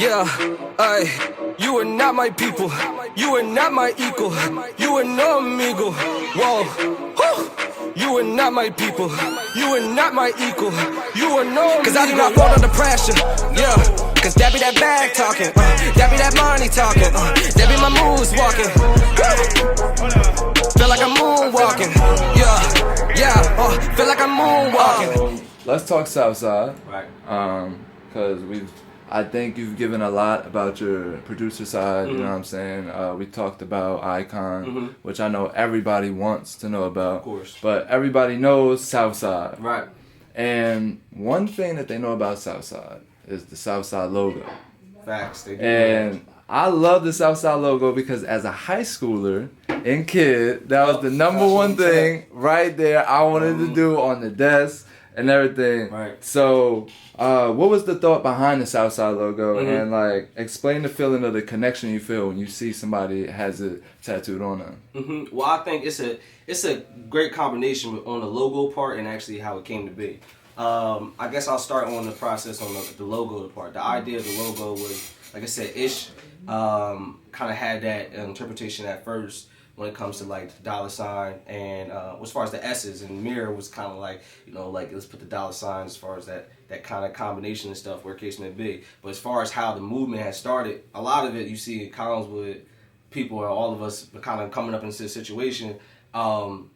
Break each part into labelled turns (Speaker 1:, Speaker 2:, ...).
Speaker 1: Yeah, you are not my people. You are not my equal. You are no amigo. Whoa, whew. You are not my people. You are not my equal. You are no amigo. Cause I do not fall under pressure. Yeah, cause that be that bag talking. That be that money talking. That be my moves walking. Feel like I'm moonwalking. Yeah, feel like I'm moonwalking.
Speaker 2: Let's talk Southside.
Speaker 3: Right.
Speaker 2: Cause I think you've given a lot about your producer side, you know what I'm saying? We talked about Icon, which I know everybody wants to know about.
Speaker 3: Of course.
Speaker 2: But everybody knows Southside.
Speaker 3: Right.
Speaker 2: And one thing that they know about Southside is the Southside logo.
Speaker 3: Facts. They do.
Speaker 2: And I love the Southside logo because as a high schooler and kid, that was the number one thing right there I wanted to do on the desk and everything.
Speaker 3: Right.
Speaker 2: So, what was the thought behind the Southside logo, and like explain the feeling of the connection you feel when you see somebody has it tattooed on them?
Speaker 3: Well, I think it's a great combination on the logo part and actually how it came to be. I guess I'll start on the process on the logo part. The idea of the logo was, like I said, Ish kind of had that interpretation at first when it comes to like the dollar sign and as far as the S's, and Mirror was kind of like, you know, like let's put the dollar sign as far as that kind of combination and stuff, where case may be. But as far as how the movement has started, a lot of it you see in Collinswood, people or all of us kind of coming up into this situation.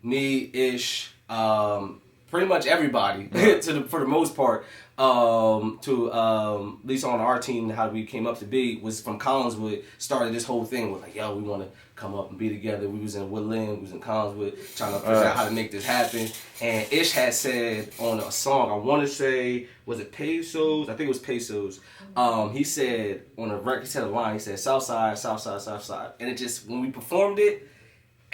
Speaker 3: Me, Ish, pretty much everybody for the most part, at least on our team, how we came up to be was from Collinswood. Started this whole thing with like, yo, we want to come up and be together. We was in Woodland, we was in Collinswood, trying to figure out how to make this happen. And Ish had said on a song, I want to say, was it Pesos? I think it was Pesos. He said on a record, he said a line, he said Southside, Southside, Southside. And it just, when we performed it,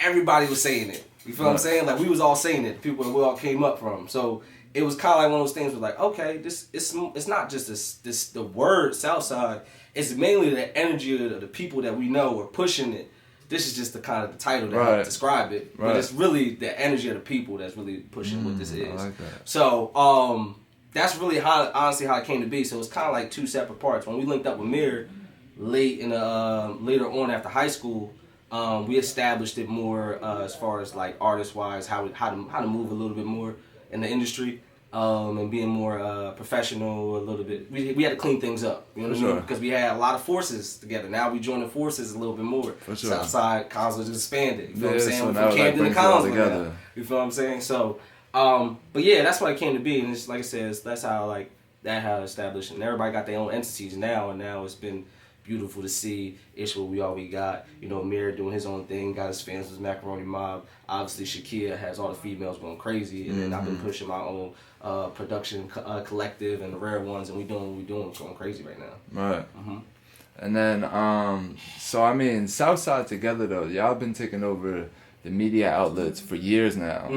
Speaker 3: everybody was saying it. You feel what I'm saying? Like we was all saying it, the people that we all came up from. So it was kind of like one of those things where like, okay, it's not just the word Southside. It's mainly the energy of the people that we know are pushing it. This is just the kind of the title that helps describe it. But it's really the energy of the people that's really pushing what this is.
Speaker 2: I like that.
Speaker 3: So that's really honestly how it came to be. So it's kind of like two separate parts. When we linked up with Mirror late in the later on after high school, we established it more as far as like artist wise, how to move a little bit more in the industry, and being more professional a little bit. We had to clean things up, you know what I mean? Because we had a lot of forces together. Now we join the forces a little bit more.
Speaker 2: For sure.
Speaker 3: Southside, Collinswood expanded. You feel what I'm saying?
Speaker 2: So
Speaker 3: From
Speaker 2: now
Speaker 3: Camden
Speaker 2: like
Speaker 3: to Collinswood
Speaker 2: together.
Speaker 3: now. You feel what I'm saying? So, but yeah, that's what it came to be. And it's like I said, that's how like how it established. And everybody got their own entities now, and now it's been beautiful to see Ish what we got, you know, Mirror doing his own thing, got his fans with Macaroni Mob. Obviously Shakia has all the females going crazy, and then I've been pushing my own production collective and the Rare Ones, and we doing what we doing, it's going crazy right now.
Speaker 2: Right. And then so I mean Southside together though, y'all been taking over the media outlets for years now.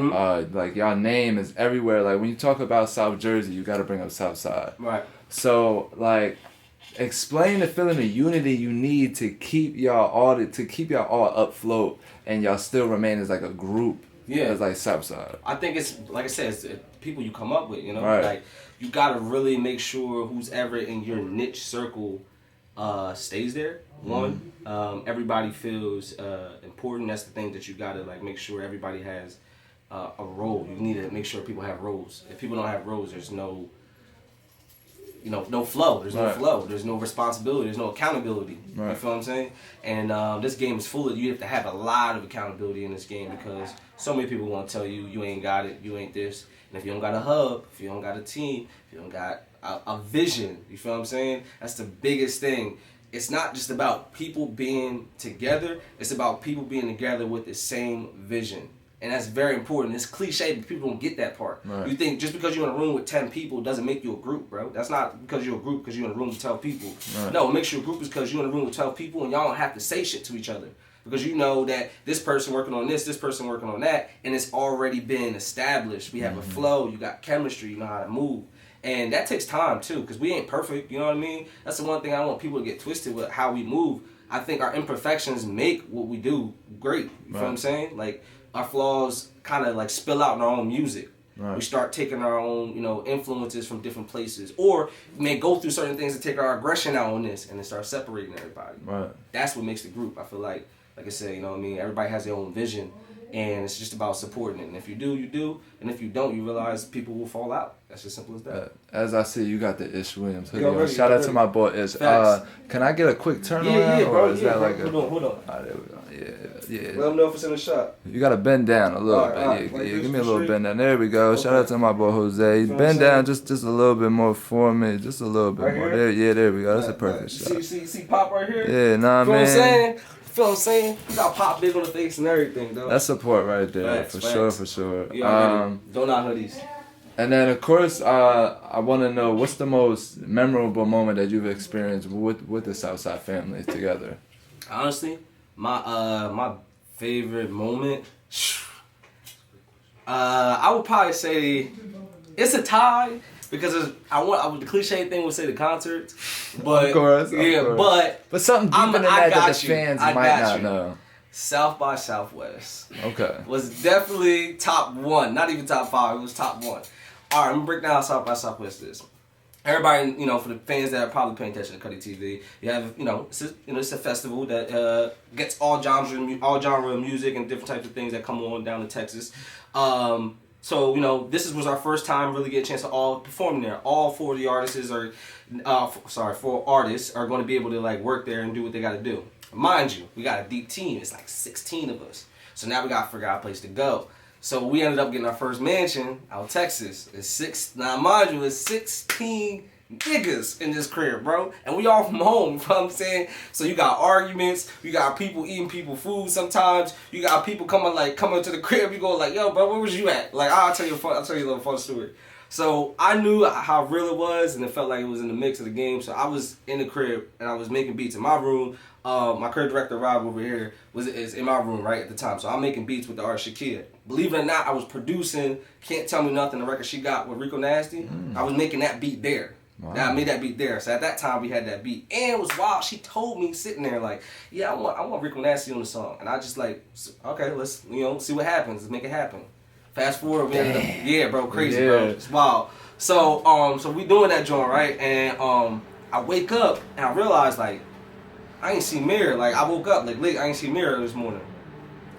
Speaker 2: Like y'all name is everywhere. Like when you talk about South Jersey, you got to bring up Southside.
Speaker 3: Right.
Speaker 2: So like, explain the feeling of unity you need to keep y'all all afloat and y'all still remain as like a group.
Speaker 3: Yeah.
Speaker 2: As like Southside.
Speaker 3: I think it's like I said, it's people you come up with. You know,
Speaker 2: Right.
Speaker 3: like you gotta really make sure who's ever in your niche circle stays there. One, everybody feels important. That's the thing that you gotta like make sure everybody has a role. You need to make sure people have roles. If people don't have roles, there's no, no flow. There's no flow. There's no responsibility. There's no accountability.
Speaker 2: Right.
Speaker 3: You feel what I'm saying? And this game is full of, you have to have a lot of accountability in this game because so many people want to tell you, you ain't got it, you ain't this. And if you don't got a hub, if you don't got a team, if you don't got a vision, you feel what I'm saying? That's the biggest thing. It's not just about people being together. It's about people being together with the same vision. And that's very important. It's cliche, but people don't get that part.
Speaker 2: Right.
Speaker 3: You think just because you're in a room with 10 people doesn't make you a group, bro. That's not because you're a group because you're in a room with 12 people.
Speaker 2: Right.
Speaker 3: No, it makes you a group is because you're in a room with 12 people and y'all don't have to say shit to each other. Because you know that this person working on this person working on that, and it's already been established. We have a flow, you got chemistry, you know how to move. And that takes time too, because we ain't perfect, you know what I mean? That's the one thing I don't want people to get twisted with how we move. I think our imperfections make what we do great. You feel what I'm saying? Like, our flaws kind of like spill out in our own music.
Speaker 2: Right.
Speaker 3: We start taking our own, influences from different places, or may go through certain things to take our aggression out on this, and then start separating everybody.
Speaker 2: Right.
Speaker 3: That's what makes the group. I feel like I said, everybody has their own vision, and it's just about supporting it. And if you do, you do, and if you don't, you realize people will fall out. That's as simple as that.
Speaker 2: As I see, you got the Ish Williams hoodie
Speaker 3: Yo,
Speaker 2: on.
Speaker 3: ready,
Speaker 2: Shout out
Speaker 3: ready.
Speaker 2: to my boy Ish.
Speaker 3: Facts.
Speaker 2: Can I get a quick turnaround?
Speaker 3: Yeah, bro.
Speaker 2: Or is that like
Speaker 3: hold on.
Speaker 2: there we go. Yeah.
Speaker 3: Let them know if it's in the shot.
Speaker 2: You gotta bend down a little bit.
Speaker 3: Alright,
Speaker 2: Yeah,
Speaker 3: like this
Speaker 2: give me a
Speaker 3: for
Speaker 2: little
Speaker 3: straight?
Speaker 2: bend down. There we go. Shout out to my boy Jose.
Speaker 3: You know what
Speaker 2: Bend
Speaker 3: I'm
Speaker 2: down just a little bit more for me. Just a little bit
Speaker 3: Right
Speaker 2: more.
Speaker 3: here?
Speaker 2: There we go. That's a perfect shot.
Speaker 3: See Pop right here?
Speaker 2: Yeah, nah,
Speaker 3: Feel what I'm
Speaker 2: man.
Speaker 3: saying? Feel what I'm saying? You got Pop big on the face and everything, though.
Speaker 2: That's support right there,
Speaker 3: Facts,
Speaker 2: for sure.
Speaker 3: You already don't not hoodies.
Speaker 2: And then of course, I want to know what's the most memorable moment that you've experienced with the Southside family together.
Speaker 3: Honestly, my favorite moment, I would probably say it's a tie because the cliche thing would say the concerts, but
Speaker 2: Of course.
Speaker 3: but
Speaker 2: something deep in
Speaker 3: I
Speaker 2: that
Speaker 3: got
Speaker 2: the
Speaker 3: you.
Speaker 2: fans
Speaker 3: I
Speaker 2: might
Speaker 3: got
Speaker 2: not
Speaker 3: you.
Speaker 2: know.
Speaker 3: South by Southwest
Speaker 2: Okay.
Speaker 3: was definitely top one, not even top five. It was top one. All right, I'm gonna break down South by Southwest this. Everybody, for the fans that are probably paying attention to Cuddy TV, you have, it's a festival that gets all genre of music and different types of things that come on down to Texas. So, this was our first time really get a chance to all perform there. All four of the artists are, four artists are going to be able to work there and do what they got to do. Mind you, we got a deep team. It's 16 of us. So now we got to figure out a place to go. So we ended up getting our first mansion out of Texas. Now mind you, it's 16 niggas in this crib, bro. And we all from home, you know what I'm saying? So you got arguments, you got people eating people food sometimes, you got people coming to the crib, you go yo, bro, where was you at? I'll tell you a little fun story. So I knew how real it was, and it felt like it was in the mix of the game. So I was in the crib, and I was making beats in my room. My current director, Rob, over here, is in my room right at the time. So I'm making beats with the artist Shakia. Believe it or not, I was producing Can't Tell Me Nothing, the record she got with Rico Nasty. I was making that beat there.
Speaker 2: Wow.
Speaker 3: Now I made that beat there. So at that time, we had that beat. And it was wild. She told me sitting there yeah, I want Rico Nasty on the song. And I just okay, let's, see what happens. Let's make it happen. Fast forward, we ended up, yeah, bro, crazy, bro. It's wild. So, so we doing that joint, right? And I wake up and I realize I ain't see Mirror. I woke up late. I ain't see Mirror this morning.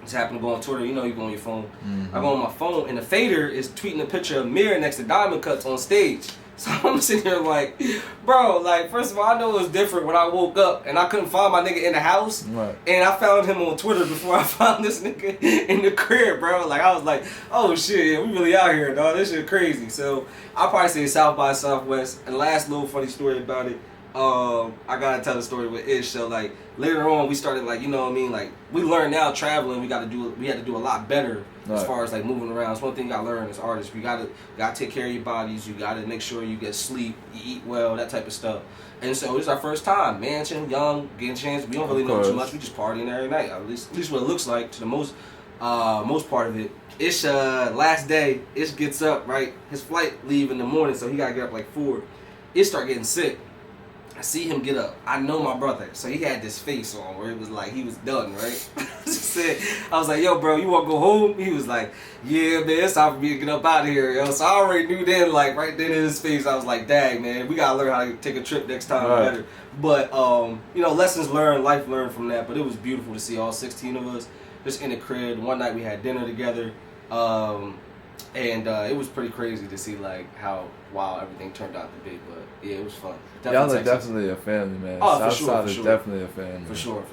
Speaker 3: Just happened to go on Twitter. You go on your phone.
Speaker 2: Mm-hmm.
Speaker 3: I go on my phone and the fader is tweeting a picture of Mirror next to Diamond Cuts on stage. So I'm sitting here bro, first of all, I know it was different when I woke up and I couldn't find my nigga in the house.
Speaker 2: Right.
Speaker 3: And I found him on Twitter before I found this nigga in the crib, bro. I was oh shit, yeah, we really out here, dog. This shit crazy. So I'll probably say South by Southwest. And last little funny story about it, I gotta tell the story with Ish. So later on we started we learned now traveling we had to do a lot better as far as moving around. It's one thing you gotta learn as artists. You gotta take care of your bodies. You gotta make sure you get sleep, you eat well, that type of stuff. And so this is our first time, mansion, young, getting a chance. We don't really know too much. We just partying every night. At least what it looks like to the most part of it. Ish last day, Ish gets up, right? His flight leave in the morning, so he gotta get up 4. Ish start getting sick. I see him get up. I know my brother, so he had this face on where it was he was done, right? I was yo, bro, you want to go home? He was yeah, man, it's time for me to get up out of here, yo. So I already knew then, right then in his face, I was dang, man, we gotta learn how to take a trip next time better. But lessons learned, life learned from that. But it was beautiful to see all 16 of us just in the crib. One night we had dinner together. And it was pretty crazy to see how wild everything turned out to be, but yeah, it was fun.
Speaker 2: Y'all are definitely a family, man.
Speaker 3: Oh,
Speaker 2: Southside is definitely a family.
Speaker 3: For sure.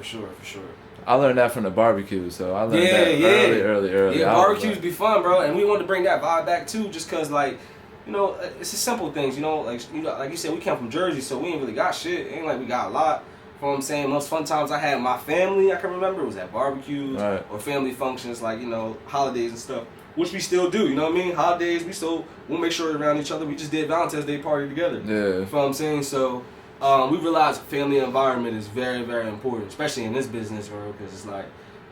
Speaker 2: I learned that from the barbecue, so I learned that early.
Speaker 3: Yeah, barbecues be fun, bro, and we wanted to bring that vibe back too, just cause it's the simple things, like you said, we came from Jersey, so we ain't really got shit. It ain't we got a lot. You know what I'm saying? Most fun times I had with my family, I can remember, was at barbecues or family functions, holidays and stuff. Which we still do, you know what I mean? Holidays, we'll make sure we're around each other. We just did Valentine's Day party together.
Speaker 2: Yeah.
Speaker 3: You know what I'm saying? So, we realized family environment is very, very important, especially in this business, bro, because it's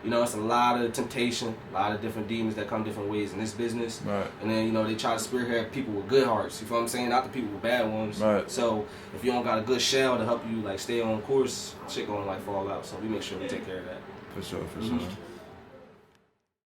Speaker 3: it's a lot of temptation, a lot of different demons that come different ways in this business.
Speaker 2: Right.
Speaker 3: And then, they try to spearhead people with good hearts, you know what I'm saying? Not the people with bad ones.
Speaker 2: Right.
Speaker 3: So, if you don't got a good shell to help you, stay on course, shit gonna, fall out. So, we make sure we take care of that.
Speaker 2: For sure.